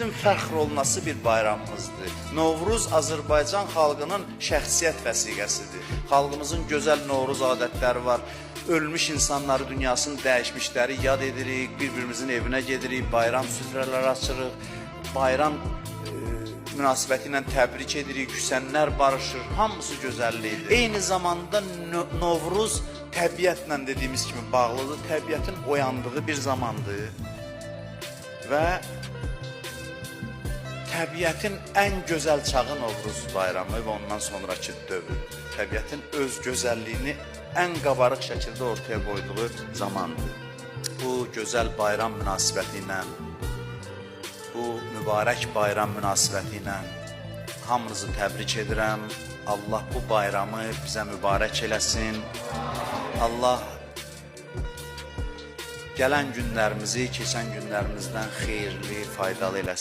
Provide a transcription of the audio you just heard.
bizim fəxr olunası bir bayramımızdır. Novruz Azərbaycan xalqının şəxsiyyət vəsiqəsidir. Xalqımızın gözəl Novruz adətləri var. Ölmüş insanları, dünyasını dəyişmişləri yad edirik, bir-birimizin evinə gedirik, bayram süfrələri açırıq, bayram münasibəti ilə təbrik edirik, küsənlər barışır, hamısı gözəllikdir. Eyni zamanda Novruz təbiətlə dediyimiz kimi bağlıdır, təbiətin oyandığı bir zamandır və təbiətin ən gözəl çağı Novruz bayramı və ondan sonraki dövr. Təbiətin öz gözəlliyini ən qabarıq şəkildə ortaya qoyduğu zamandır. Bu gözəl bayram münasibəti ilə, bu mübarək bayram münasibəti ilə hamınızı təbrik edirəm. Allah bu bayramı bizə mübarək eləsin. Allah gələn günlərimizi keçən günlərimizdən xeyirli, faydalı eləsin.